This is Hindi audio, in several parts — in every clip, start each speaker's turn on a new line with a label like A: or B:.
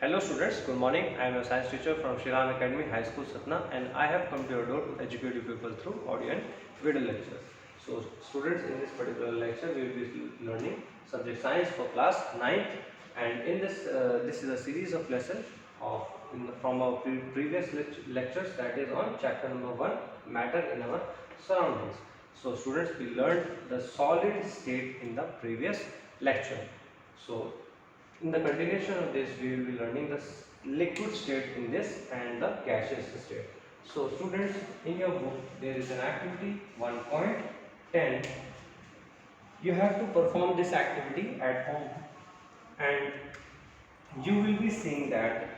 A: Hello students, good morning. I am a science teacher from Shriram Academy High School Satna and I have come to your door to educate you people through audio and video lectures. So students, in this particular lecture we will be learning subject science for class 9th, and in this is a series of lessons from our previous lectures, that is on chapter number 1, matter in our surroundings. So students, we learned the solid state in the previous lecture. So in the continuation of this, we will be learning the liquid state in this and the gaseous state. So students, in your book there is an activity 1.10. You have to perform this activity at home and you will be seeing that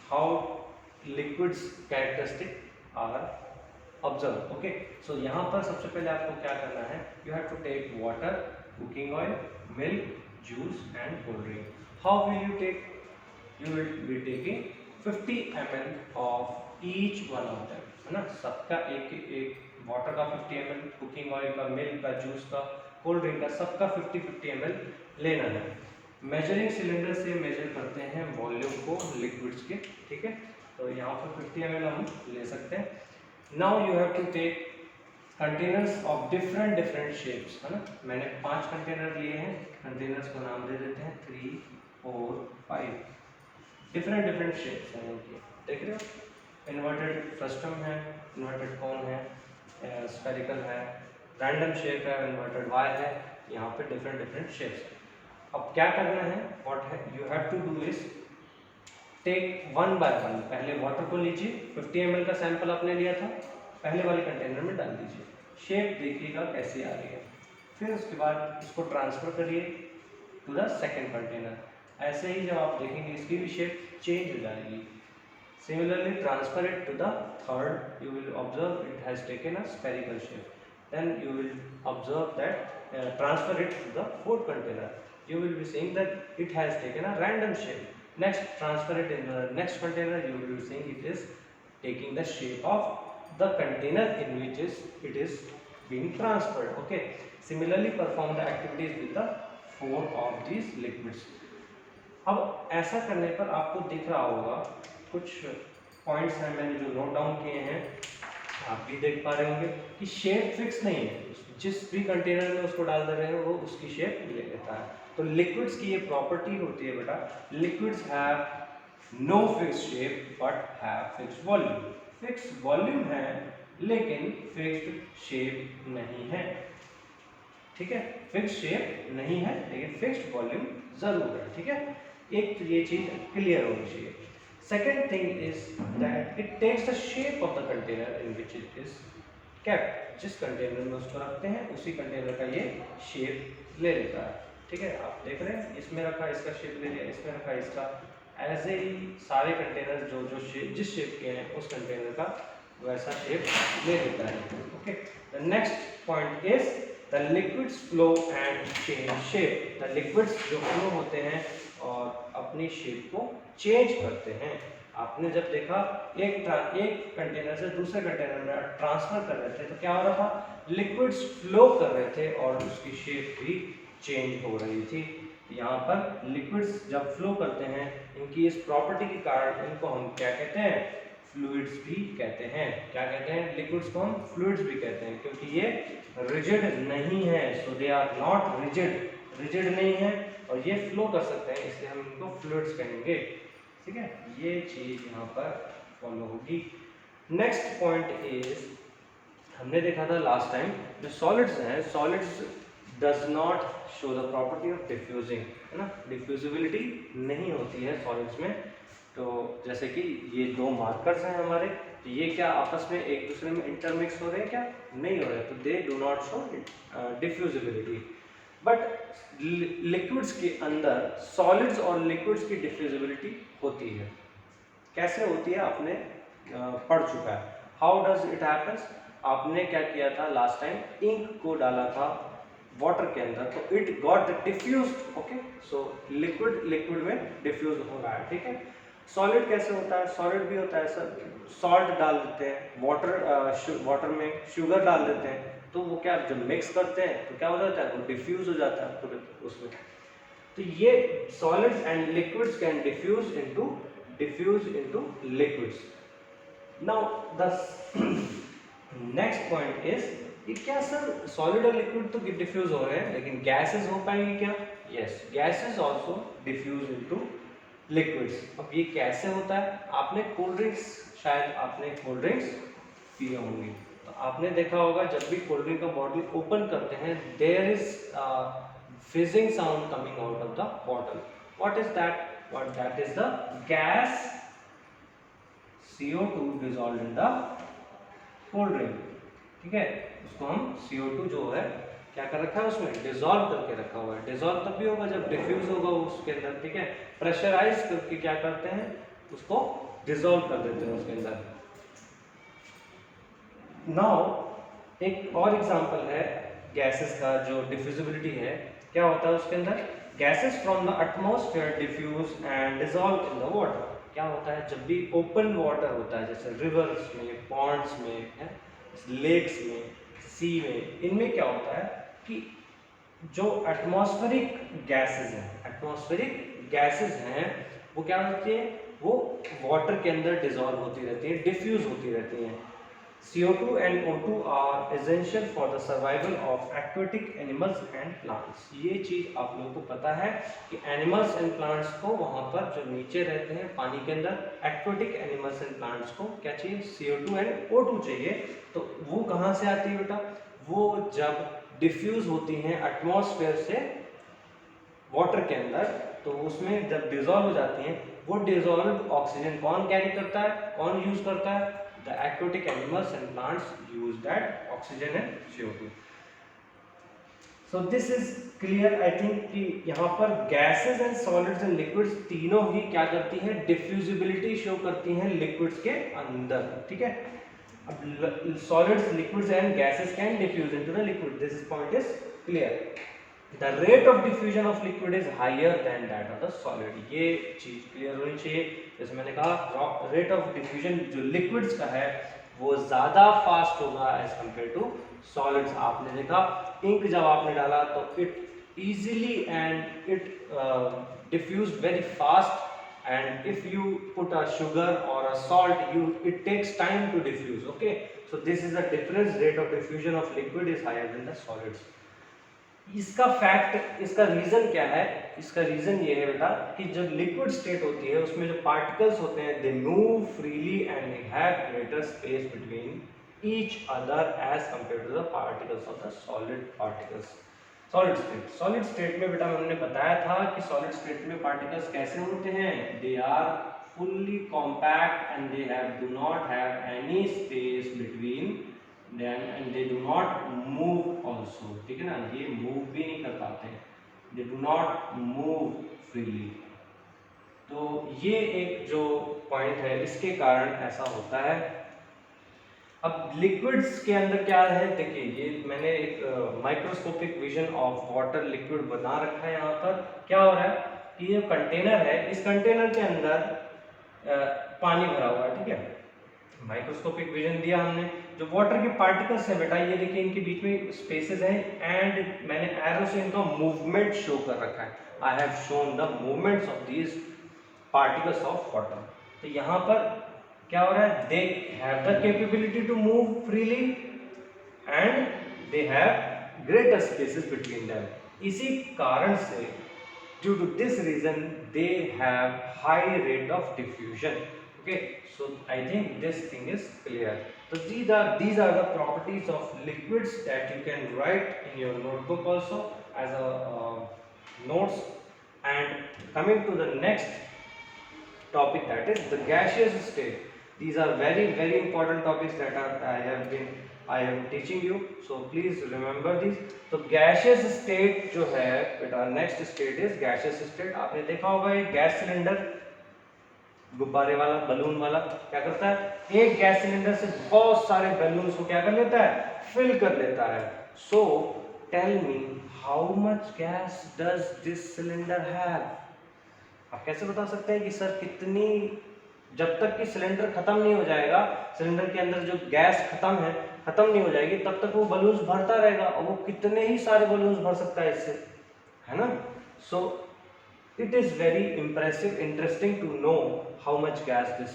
A: how liquids characteristic are observed. Okay, so यहाँ पर सबसे पहले आपको क्या करना है, you have to take water, cooking oil, milk, juice and cold drink. How will you take? You will be taking 50 ml of each one of them, है ना, सबका एक वाटर का 50 ml, कुकिंग ऑयल का, मिल्क का, जूस का, कोल्ड ड्रिंक का, सबका 50 ml लेना है. मेजरिंग सिलेंडर से मेजर करते हैं वॉल्यूम को लिक्विड्स के, ठीक है. तो यहाँ पर 50 ml हम ले सकते हैं. Now you have to take containers of different shapes, है ना. मैंने 5 कंटेनर लिए हैं. कंटेनर्स को नाम दे देते हैं 3, 4, 5. डिफरेंट शेप्स हैं इनकी, देख रहे हो. इन्वर्टेड फ्रस्टम है, इन्वर्टेड कोन है, स्फेरिकल है, रैंडम शेप है, इन्वर्टेड वाई है. यहाँ पे डिफरेंट शेप्स. अब क्या करना है, व्हाट है you have to do is take one by one. पहले वाटर को लीजिए, 50 ml का सैंपल आपने लिया था, पहले वाले कंटेनर में डाल दीजिए. शेप देखिएगा कैसी आ रही है. फिर उसके बाद इसको ट्रांसफर करिए टू द सेकेंड कंटेनर. ऐसे ही जब आप देखेंगे इसकी भी शेप चेंज हो जाएगी. Similarly transfer it to the third, you will observe it has taken a spherical shape. Then you will observe that transfer it to the fourth container. You will be seeing that it has taken a random shape. Next, transfer it in the next container. You will be seeing it is taking the shape of the container in which it is being transferred. Okay. Similarly, perform the activities with the 4 of these liquids. अब ऐसा करने पर आपको दिख रहा होगा कुछ पॉइंट्स हैं मैंने जो नोट डाउन किए हैं, आप भी देख पा रहे होंगे कि शेप फिक्स नहीं है. जिस भी कंटेनर में उसको डाल दे रहे हो वो उसकी शेप ले लेता है. तो लिक्विड्स की ये प्रॉपर्टी होती है बेटा, liquids have no fix shape but have fixed volume. Fixed volume है लेकिन फिक्स्ड शेप नहीं है, ठीक है. फिक्स्ड शेप नहीं है लेकिन फिक्स्ड वॉल्यूम जरूर है, ठीक है. एक तो ये चीज क्लियर होनी चाहिए. Second thing is that it takes the shape of the container in which it is kept. जिस कंटेनर में उसको रखते हैं उसी कंटेनर का ये शेप ले लेता है, ठीक है. आप देख रहे हैं इसमें रखा इसका शेप ले लिया, इसमें रखा इसका. ऐसे ही सारे कंटेनर जो शेप जिस शेप के हैं उस कंटेनर का वैसा शेप ले लेता है. Okay. The next point is the liquids flow and change shape. The liquids जो फ्लो होते हैं और अपनी शेप को चेंज करते हैं. आपने जब देखा एक कंटेनर से दूसरे कंटेनर में ट्रांसफर कर रहे थे तो क्या हो रहा था, लिक्विड्स फ्लो कर रहे थे और उसकी शेप भी चेंज हो रही थी. यहाँ पर लिक्विड्स जब फ्लो करते हैं इनकी इस प्रॉपर्टी के कारण इनको हम क्या कहते हैं, फ्लूइड्स भी कहते हैं. क्या कहते हैं, लिक्विड्स को हम फ्लूइड्स भी कहते हैं क्योंकि ये रिजिड नहीं है. So they are not rigid, rigid नहीं है और ये फ्लो कर सकते हैं, इसलिए हम इनको फ्लूइड्स कहेंगे, ठीक है. ये चीज यहाँ पर फॉलो होगी. नेक्स्ट पॉइंट इज, हमने देखा था लास्ट टाइम जो सॉलिड्स हैं, solids does not show the property of diffusing, है ना. डिफ्यूजिबिलिटी नहीं होती है सॉलिड्स में. तो जैसे कि ये 2 मार्कर्स हैं हमारे, तो ये क्या आपस में एक दूसरे में इंटरमिक्स हो रहे हैं, क्या नहीं हो रहे हैं, तो दे do not show diffusibility. But liquids के अंदर सॉलिड्स और लिक्विड्स की डिफ्यूजिबिलिटी होती है. कैसे होती है आपने पढ़ चुका है. हाउ डज इट हैपन्स, आपने क्या किया था लास्ट टाइम, इंक को डाला था वाटर के अंदर तो it got diffused. Okay. So liquid में डिफ्यूज हो रहा है, ठीक है. सॉलिड कैसे होता है, सॉलिड भी होता है सर, सॉल्ट डाल देते हैं वाटर में, शुगर डाल देते हैं, तो वो क्या जब मिक्स करते हैं तो क्या हो जाता है, वो डिफ्यूज हो जाता है पूरे उसमें. तो ये solids and liquids can diffuse into diffuse into liquids. Now the next point is, ये क्या सर सॉलिड और लिक्विड तो डिफ्यूज हो रहे हैं, लेकिन गैसेस हो पाएंगे क्या? Yes, gases also diffuse into liquids. अब ये कैसे होता है? आपने कोल्ड ड्रिंक्स, शायद आपने कोल्ड ड्रिंक्स पिए होंगे, तो आपने देखा होगा जब भी कोल्ड ड्रिंक का बॉटल ओपन करते हैं, there is fizzing sound coming out of the bottle. What is that? What that is the gas CO2 dissolved in the cold drink. ठीक है, उसको हम CO2 जो है क्या कर रखा है, उसमें डिसॉल्व करके रखा हुआ है. डिसॉल्व तब भी होगा जब डिफ्यूज होगा उसके अंदर. ठीक है, प्रेशराइज करके क्या करते हैं, उसको डिसॉल्व कर देते हैं उसके अंदर. नाउ एक और एग्जांपल है गैसेस का जो डिफ्यूजिबिलिटी है. क्या होता है उसके अंदर? Gases from the atmosphere diffuse and dissolve in the water. क्या होता है जब भी ओपन वाटर होता है, जैसे रिवर्स में, पॉन्ड्स में, लेक्स में, सी में, इनमें क्या होता है कि जो एटमॉस्फेरिक गैसेस हैं वो क्या होती है, वो वाटर के अंदर डिसॉल्व होती रहती है, डिफ्यूज होती रहती हैं. CO2 and O2 are essential for the survival of aquatic animals and plants. ये चीज आप लोगों को पता है कि एनिमल्स एंड प्लांट्स को वहाँ पर जो नीचे रहते हैं पानी के अंदर, एक्वेटिक एनिमल्स एंड प्लांट्स को क्या चाहिए? CO2 एंड O2 चाहिए. तो वो कहाँ से आती है बेटा? वो जब डिफ्यूज होती हैं एटमॉस्फेयर से वाटर के अंदर, तो उसमें जब डिसॉल्व हो जाती हैं, वो डिसॉल्व ऑक्सीजन कौन कैरी करता है, कौन यूज करता है? The aquatic animals and plants use that oxygen and CO2. So this is clear, I think कि यहाँ पर gases and solids and liquids तीनों ही क्या करती हैं? diffusibility show करती हैं liquids के अंदर. ठीक है, अब solids, liquids and gases can diffuse into the liquid. This point is clear. The rate of diffusion of liquid is higher than that of the solid. ये चीज क्लियर होनी चाहिए. जैसे मैंने कहा, रेट ऑफ डिफ्यूजन जो लिक्विड्स का है वो ज़्यादा फास्ट होगा एज कम्पेयर टू सॉलिड्स. आपने देखा इंक जब आपने डाला तो it easily and it diffuse very fast, and if you put a sugar or a salt, it takes time to diffuse. Okay, so this is the difference. Rate of diffusion of liquid is higher than the solids. इसका फैक्ट, इसका रीजन क्या है? इसका रीजन ये है बेटा कि जब लिक्विड स्टेट होती है उसमें जो पार्टिकल्स होते हैं, they move freely and they have greater space between each other as compare to the particles of the solid particles. Solid state में बेटा हमने बताया था कि सॉलिड स्टेट में पार्टिकल्स कैसे होते हैं? They are fully compact and they do not have any space between them and they do not move also. ठीक है ना, ये मूव भी नहीं कर पाते हैं, they do not move freely. तो ये एक जो पॉइंट है, इसके कारण ऐसा होता है. अब लिक्विड्स के अंदर क्या है, देखिए ये मैंने एक microscopic vision of water liquid बना रखा है. यहाँ पर क्या हो रहा है कि ये कंटेनर है, इस कंटेनर के अंदर पानी भरा हुआ है. ठीक है, माइक्रोस्कोपिक विजन दिया हमने. जो वाटर के पार्टिकल्स हैं बेटा, ये देखिए इनके बीच में स्पेसेस हैं, एंड मैंने एरो से इनका मूवमेंट शो कर रखा है. I have shown the movements of these particles of water. तो यहाँ पर क्या हो रहा है? They have the capability to move freely and they have greater spaces between them. इसी कारण से, due to this reason, they have high rate of diffusion. Okay, so I think this thing is clear. So these are the properties of liquids that you can write in your notebook also as a notes. And coming to the next topic, that is the gaseous state. These are very important topics that I am teaching you. So please remember these. तो gaseous state जो है बेटा, next state is gaseous state. आपने देखा होगा एक गैस सिलेंडर, गुब्बारे वाला, बलून वाला, क्या करता है? एक गैस सिलेंडर से बहुत सारे बैलून्स को क्या कर लेता है? फिल कर लेता है. So tell me, how much gas does this cylinder have? आप कैसे बता सकते हैं कि सर कितनी, जब तक कि सिलेंडर खत्म नहीं हो जाएगा, सिलेंडर के अंदर जो गैस खत्म नहीं हो जाएगी, तब तक वो बलून्स भरता रहेगा, और वो कितने ही सारे बलून्स भर सकता है इससे, है ना? सो It is very impressive, interesting to know how much gas this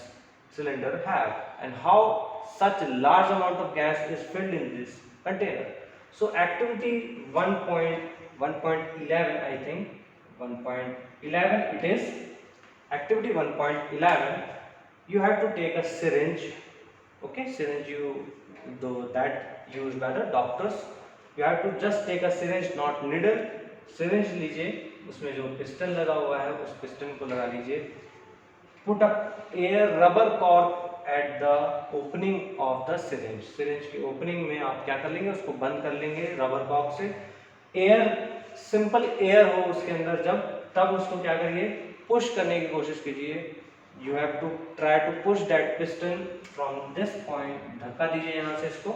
A: cylinder have and how such a large amount of gas is filled in this container. So activity 1.11, I think 1.11 it is. Activity 1.11, you have to take a syringe, okay, syringe you though that used by the doctors. You have to just take a syringe, not needle. Syringe लीजिए, उसमें जो पिस्टन लगा हुआ है उस पिस्टन को लगा लीजिए. Put up air rubber cork at the opening of the syringe. Syringe की ओपनिंग में आप क्या कर लेंगे, उसको बंद कर लेंगे रबर कॉर्क से. एयर, सिंपल एयर हो उसके अंदर जब, तब उसको क्या करिए, पुश करने की कोशिश कीजिए. You have to try to push that piston from this point. धक्का दीजिए यहाँ से इसको.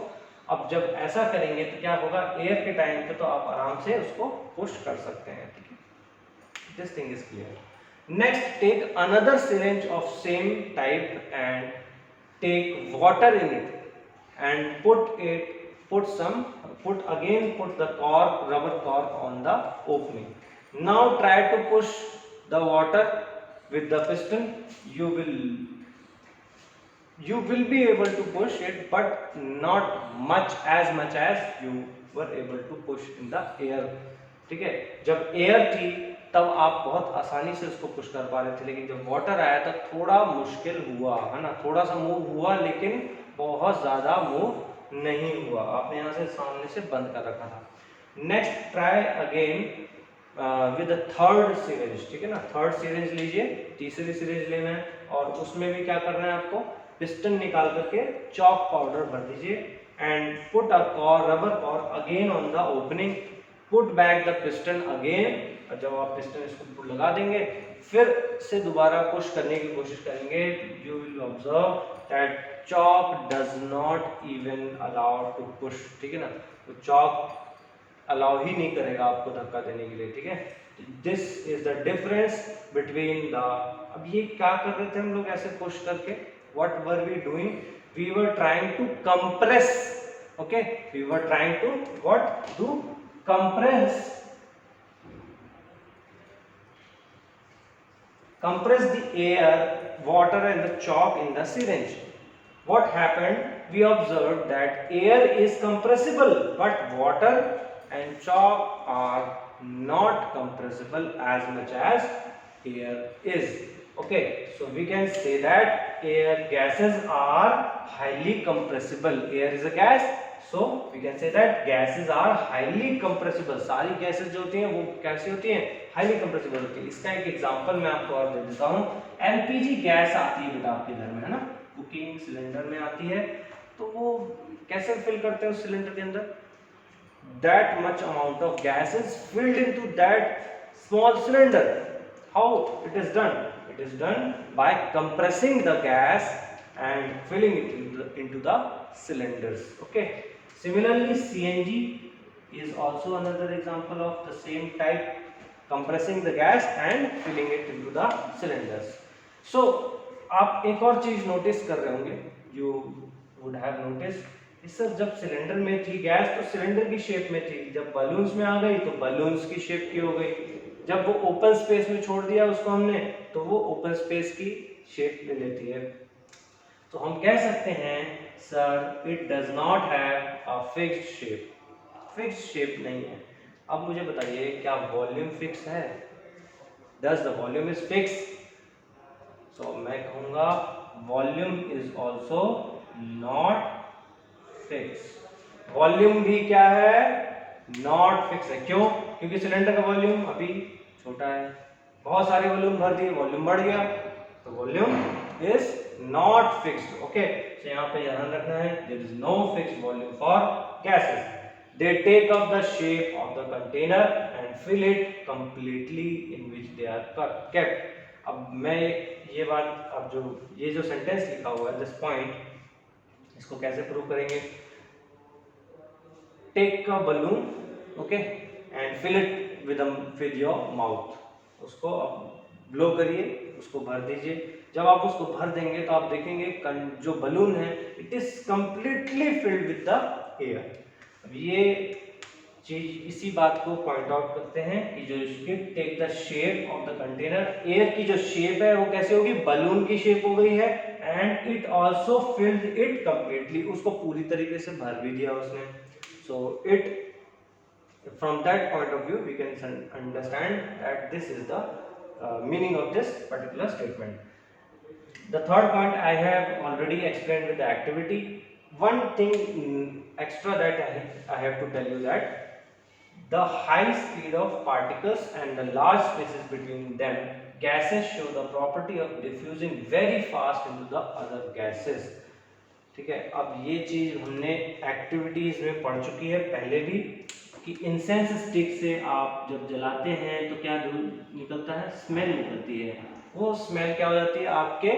A: अब जब ऐसा करेंगे तो क्या होगा, एयर के टाइम पे तो आप आराम से उसको पुश कर सकते हैं. ठीक है, this thing is clear. Next, take another syringe of same type and take water in it and put the cork, rubber cork on the opening. Now try to push the water with the piston. You will be able to push it, but not as much as you were able to push in the air. ठीक है, जब एयर थी तब आप बहुत आसानी से उसको पुश कर पा रहे थे, लेकिन जब वाटर आया तो थोड़ा मुश्किल हुआ है ना. थोड़ा सा मूव हुआ लेकिन बहुत ज्यादा मूव नहीं हुआ. आपने यहाँ से सामने से बंद कर रखा था. Next, try again with the third syringe. ठीक है ना, थर्ड सिरिंज लीजिए, तीसरी सिरिंज लेना है और उसमें भी क्या करना है आपको, पिस्टन निकाल करके चॉक पाउडर भर दीजिए and put a rubber cork again on the opening. Put back the piston again. और जब आप पिस्टन इसको लगा देंगे फिर से दोबारा पुश करने की कोशिश करेंगे, you will observe that chalk does not even allow to push. ठीक है ना, तो चॉक अलाउ ही नहीं करेगा आपको धक्का देने के लिए. ठीक है, this is the difference between the. अब ये क्या कर रहे थे हम लोग ऐसे पुश करके, what were we doing, we were trying to compress. Okay, we were trying to what do, compress the air, water and the chalk in the syringe. What happened, we observed that air is compressible but water and chalk are not compressible as much as air is. Okay, so we can say that gases are highly compressible. Air is a gas, so we can say that gases are highly compressible. सारी gases जो होती हैं वो कैसी होती हैं, highly compressible होती है. इसका एक एग्जांपल मैं आपको और दे देता हूँ. LPG गैस आती है बेटा आपके घर में, है ना, कुकिंग सिलेंडर में आती है. तो वो कैसे फिल करते हैं उस सिलेंडर के अंदर, that much amount of gas is filled into that small cylinder. How it is done? It is done by compressing the gas and filling it into the cylinders. Okay, similarly CNG is also another example of the same type, compressing the gas and filling it into the cylinders. So आप एक और चीज नोटिस कर रहे होंगे, you would have noticed, sir जब सिलेंडर में थी गैस तो सिलेंडर की शेप में थी, जब बलून्स में आ गई तो बलून्स की शेप की हो गई, जब वो ओपन स्पेस में छोड़ दिया उसको हमने तो वो ओपन स्पेस की शेप ले लेती है. तो हम कह सकते हैं sir it does not have a fixed shape. Fixed shape नहीं है. अब मुझे बताइए क्या वॉल्यूम फिक्स है? Does the volume is fix? So मैं कहूँगा volume is also not fix. Volume भी क्या है, नॉट फिक्स है. क्यों? क्योंकि सिलेंडर का वॉल्यूम अभी छोटा है, बहुत सारे वॉल्यूम भर दिए, वॉल्यूम बढ़ गया, तो volume is not fixed. Okay, तो यहाँ पे ध्यान रखना है, there is no fixed volume for gases. They take up the shape of the container and fill it completely in which they are kept. अब मैं ये बात, अब जो ये जो सेंटेंस लिखा हुआ है, दिस पॉइंट, इसको कैसे प्रूव करेंगे? Take a balloon, okay, and fill it with your mouth. उसको अब ब्लो करिए, उसको भर दीजिए. जब आप उसको भर देंगे तो आप देखेंगे जो बलून है it is completely filled with the air. अब ये चीज इसी बात को पॉइंट आउट करते हैं कि जो it take the shape of the container, air की जो शेप है वो कैसे होगी, बलून की शेप हो गई है, and it also filled it completely, उसको पूरी तरीके से भर भी दिया उसने। So it, from that point of view we can understand that this is the meaning of this particular statement. The third point I have already explained with the activity. One thing extra that I have to tell you that the high speed of particles and the large spaces between them, gases show the property of diffusing very fast into the other gases. ठीक है, अब ये चीज हमने एक्टिविटीज में पढ़ चुकी है पहले भी, कि इंसेंस स्टिक से आप जब जलाते हैं तो क्या निकलता है, स्मेल निकलती है। वो स्मेल क्या हो जाती है, आपके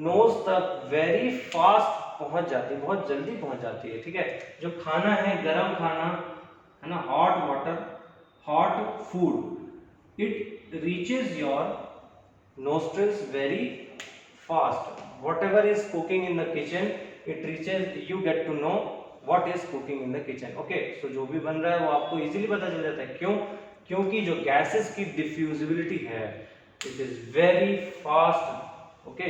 A: नोज तक वेरी फास्ट पहुंच जाती है, बहुत जल्दी पहुंच जाती है। ठीक है, जो खाना है, गरम खाना है ना, hot water, hot food, it reaches your nostrils very fast. Whatever is cooking in the kitchen, it reaches, you get to know what is cooking in the kitchen. Okay, so जो भी बन रहा है वो आपको इजीली पता चल जाता है। क्यों? क्योंकि जो गैसेस की डिफ्यूजिबिलिटी है, it is very fast, okay,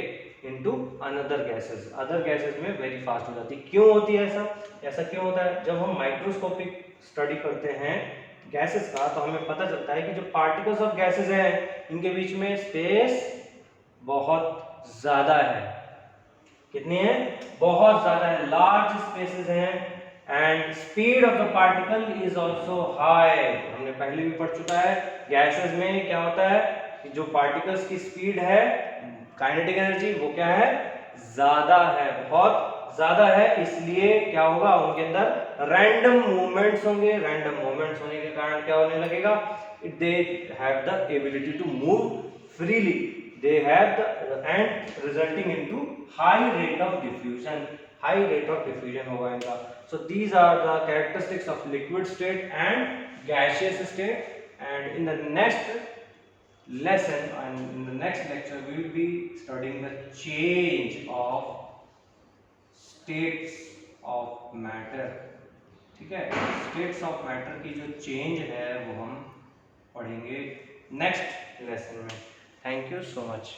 A: into another gases, other gases में वेरी फास्ट हो जाती है। क्यों होती है ऐसा? ऐसा क्यों होता है? जब हम माइक्रोस्कोपिक स्टडी करते हैं गैसेस का, तो हमें पता चलता है कि जो पार्टिकल्स ऑफ गैसेस हैं, इनके बीच में स्पेस बहुत ज्यादा है। कितनी है? बहुत ज्यादा है, लार्ज स्पेसेस हैं, and speed of the particle is also high. हमने पहले भी पढ़ चुका है, गैसेस में क्या होता है कि जो पार्टिकल्स की स्पीड है, काइनेटिक एनर्जी, वो क्या है, ज्यादा है, बहुत ज्यादा है। इसलिए क्या होगा, उनके अंदर रैंडम मूवमेंट्स होंगे। रैंडम मूवमेंट्स होने के कारण क्या होने लगेगा, they have the ability to move freely, they have the and resulting into high rate of diffusion, high rate of diffusion होगा इनका। So these are the characteristics of liquid state and gaseous state, and in the next lesson and in the next lecture we will be studying the change of states of matter। ठीक है, states of matter की जो change है वो हम पढ़ेंगे नेक्स्ट लेसन में। Thank you so much.